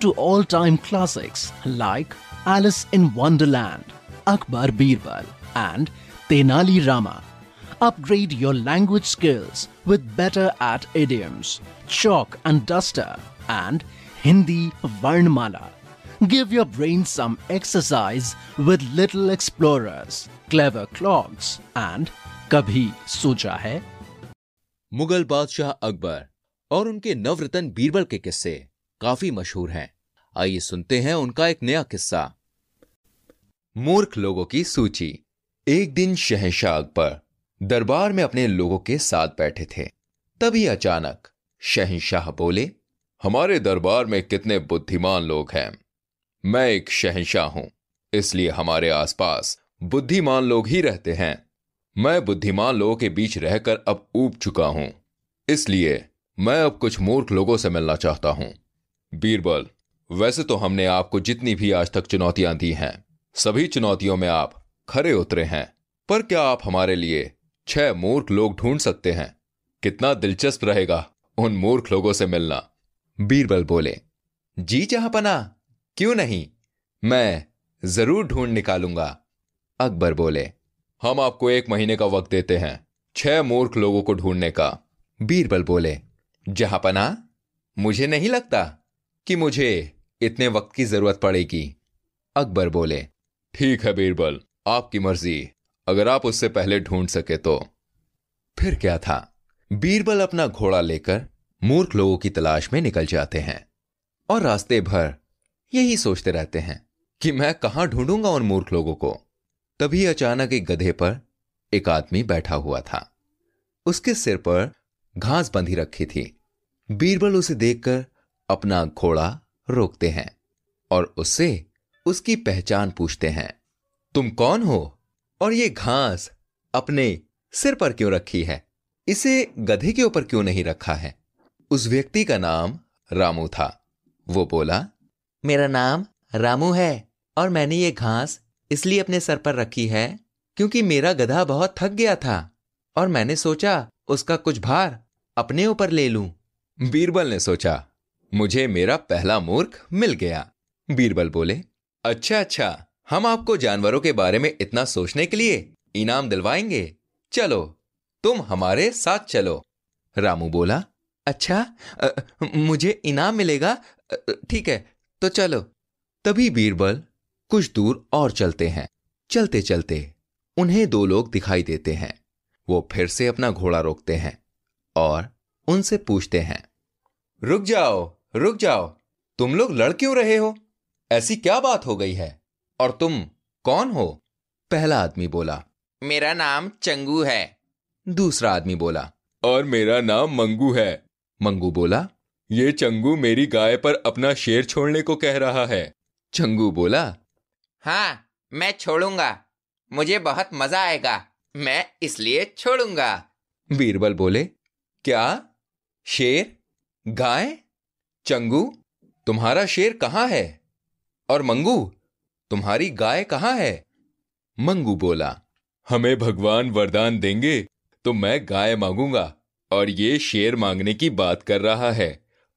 to all-time classics like Alice in Wonderland, Akbar Birbal, and Tenali Rama. Upgrade your language skills with better at idioms, chalk and duster, and Hindi Varnmala. Give your brain some exercise with Little Explorers, Clever Clogs, and Kabhi Socha Hai? Mughal बादशाह अकबर और उनके नवरत्न बीरबल के किस्से काफी मशहूर हैं। आइए सुनते हैं उनका एक नया किस्सा। मूर्ख लोगों की सूची। एक दिन शहंशाह अकबर दरबार में अपने लोगों के साथ बैठे थे। तभी अचानक शहंशाह बोले, हमारे दरबार में कितने बुद्धिमान लोग हैं। मैं एक शहंशाह हूं, इसलिए हमारे आसपास बुद्धिमान लोग ही रहते हैं। मैं बुद्धिमान लोगों के बीच रहकर अब ऊब चुका हूं, इसलिए मैं अब कुछ मूर्ख लोगों से मिलना चाहता हूं। बीरबल, वैसे तो हमने आपको जितनी भी आज तक चुनौतियां दी हैं, सभी चुनौतियों में आप खरे उतरे हैं। पर क्या आप हमारे लिए 6 मूर्ख लोग ढूंढ सकते हैं? कितना दिलचस्प रहेगा उन मूर्ख लोगों से मिलना। बीरबल बोले, जी जहांपना, क्यों नहीं, मैं जरूर ढूंढ निकालूंगा। अकबर बोले, हम आपको 1 महीने का वक्त देते हैं 6 मूर्ख लोगों को ढूंढने का। बीरबल बोले, जहांपना, मुझे नहीं लगता कि मुझे इतने वक्त की जरूरत पड़ेगी। अकबर बोले, ठीक है बीरबल, आपकी मर्जी, अगर आप उससे पहले ढूंढ सके तो। फिर क्या था, बीरबल अपना घोड़ा लेकर मूर्ख लोगों की तलाश में निकल जाते हैं और रास्ते भर यही सोचते रहते हैं कि मैं कहां ढूंढूंगा उन मूर्ख लोगों को। तभी अचानक एक गधे पर एक आदमी बैठा हुआ था। उसके सिर पर घास बंधी रखी थी। बीरबल उसे देखकर अपना घोड़ा रोकते हैं और उससे उसकी पहचान पूछते हैं। तुम कौन हो और ये घास अपने सिर पर क्यों रखी है? इसे गधे के ऊपर क्यों नहीं रखा है? उस व्यक्ति का नाम रामू था। वो बोला, मेरा नाम रामू है और मैंने ये घास इसलिए अपने सर पर रखी है क्योंकि मेरा गधा बहुत थक गया था और मैंने सोचा उसका कुछ भार अपने ऊपर ले लूं। बीरबल ने सोचा, मुझे मेरा पहला मूर्ख मिल गया। बीरबल बोले, अच्छा, हम आपको जानवरों के बारे में इतना सोचने के लिए इनाम दिलवाएंगे। चलो, तुम हमारे साथ चलो। रामू बोला, अच्छा, मुझे इनाम मिलेगा? ठीक है, तो चलो। तभी बीरबल कुछ दूर और चलते हैं। चलते चलते उन्हें 2 लोग दिखाई देते हैं। वो फिर से अपना घोड़ा रोकते हैं और उनसे पूछते हैं, रुक जाओ, तुम लोग लड़ क्यों रहे हो? ऐसी क्या बात हो गई है और तुम कौन हो? पहला आदमी बोला, मेरा नाम चंगू है। दूसरा आदमी बोला, और मेरा नाम मंगू है। मंगू बोला, ये चंगू मेरी गाय पर अपना शेर छोड़ने को कह रहा है। चंगू बोला, हाँ, मैं छोड़ूंगा, मुझे बहुत मजा आएगा, मैं इसलिए छोड़ूंगा। बीरबल बोले, क्या? शेर? गाय? चंगू, तुम्हारा शेर कहां है? और मंगू, तुम्हारी गाय कहां है? मंगू बोला, हमें भगवान वरदान देंगे तो मैं गाय मांगूंगा और ये शेर मांगने की बात कर रहा है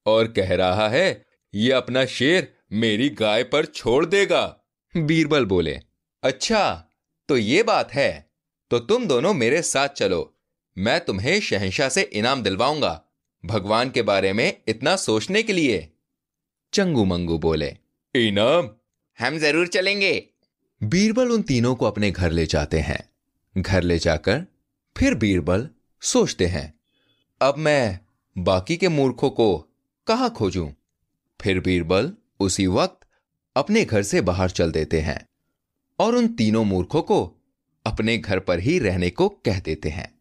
और कह रहा है ये अपना शेर मेरी गाय पर छोड़ देगा। बीरबल बोले, अच्छा, तो ये बात है, तो तुम दोनों मेरे साथ चलो, मैं तुम्हें शहंशाह से इनाम दिलवाऊंगा भगवान के बारे में इतना सोचने के लिए। चंगू मंगू बोले, इनाम? हम जरूर चलेंगे। बीरबल उन तीनों को अपने घर ले जाते हैं। घर ले जाकर फिर बीरबल सोचते हैं, अब मैं बाकी के मूर्खों को कहां खोजूं? फिर बीरबल उसी वक्त अपने घर से बाहर चल देते हैं और उन तीनों मूर्खों को अपने घर पर ही रहने को कह देते हैं।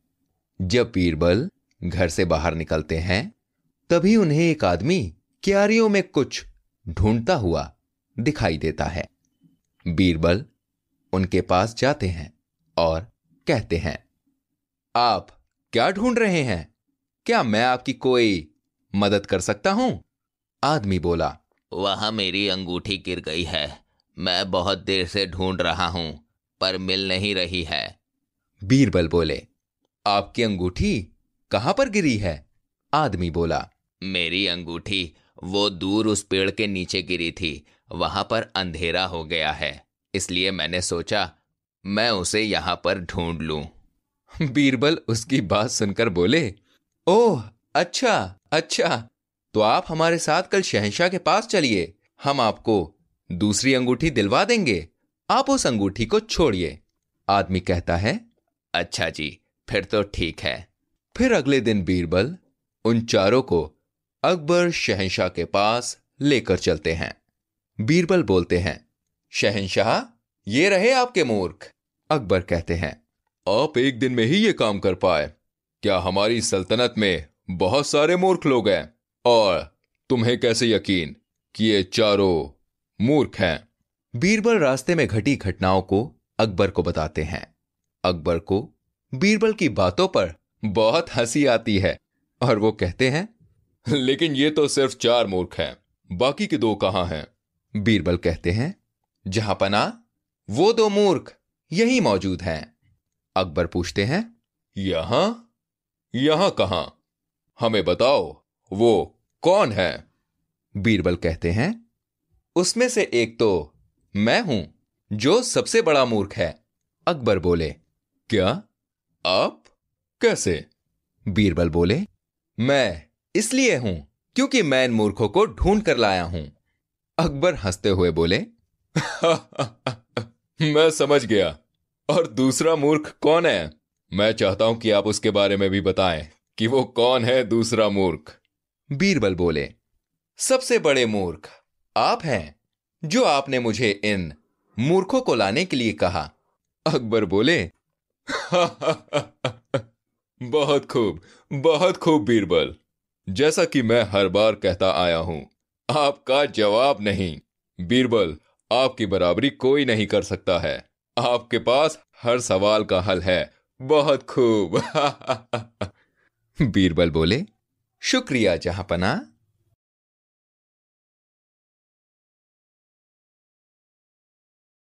जब बीरबल घर से बाहर निकलते हैं तभी उन्हें एक आदमी क्यारियों में कुछ ढूंढता हुआ दिखाई देता है। बीरबल उनके पास जाते हैं और कहते हैं, आप क्या ढूंढ रहे हैं? क्या मैं आपकी कोई मदद कर सकता हूं? आदमी बोला, वहां मेरी अंगूठी गिर गई है, मैं बहुत देर से ढूंढ रहा हूं पर मिल नहीं रही है। बीरबल बोले, आपकी अंगूठी कहां पर गिरी है? आदमी बोला, मेरी अंगूठी वो दूर उस पेड़ के नीचे गिरी थी, वहां पर अंधेरा हो गया है, इसलिए मैंने सोचा मैं उसे यहां पर ढूंढ लूं। बीरबल उसकी बात सुनकर बोले, ओह अच्छा अच्छा, तो आप हमारे साथ कल शहंशाह के पास चलिए, हम आपको दूसरी अंगूठी दिलवा देंगे, आप उस अंगूठी को छोड़िए। आदमी कहता है, अच्छा जी, फिर तो ठीक है। फिर अगले दिन बीरबल उन चारों को अकबर शहंशाह के पास लेकर चलते हैं। बीरबल बोलते हैं, शहंशाह, ये रहे आपके मूर्ख। अकबर कहते हैं, आप एक दिन में ही ये काम कर पाए? क्या हमारी सल्तनत में बहुत सारे मूर्ख लोग हैं? और तुम्हें कैसे यकीन कि ये चारों मूर्ख हैं? बीरबल रास्ते में घटी घटनाओं को अकबर को बताते हैं। अकबर को बीरबल की बातों पर बहुत हंसी आती है और वो कहते हैं, लेकिन ये तो सिर्फ 4 मूर्ख हैं, बाकी के 2 कहां हैं? बीरबल कहते हैं, जहांपनाह, वो 2 मूर्ख यही मौजूद हैं। अकबर पूछते हैं, यहां कहां? हमें बताओ, वो कौन है? बीरबल कहते हैं, उसमें से एक तो मैं हूं, जो सबसे बड़ा मूर्ख है। अकबर बोले, क्या? आप? कैसे? बीरबल बोले, मैं इसलिए हूं क्योंकि मैं इन मूर्खों को ढूंढ कर लाया हूं। अकबर हंसते हुए बोले, मैं समझ गया। और दूसरा मूर्ख कौन है? मैं चाहता हूं कि आप उसके बारे में भी बताएं कि वो कौन है दूसरा मूर्ख। बीरबल बोले, सबसे बड़े मूर्ख आप हैं, जो आपने मुझे इन मूर्खों को लाने के लिए कहा। अकबर बोले, बहुत खूब बीरबल, जैसा कि मैं हर बार कहता आया हूं, आपका जवाब नहीं। बीरबल, आपकी बराबरी कोई नहीं कर सकता है, आपके पास हर सवाल का हल है। बहुत खूब। बीरबल बोले, शुक्रिया जहांपनाह।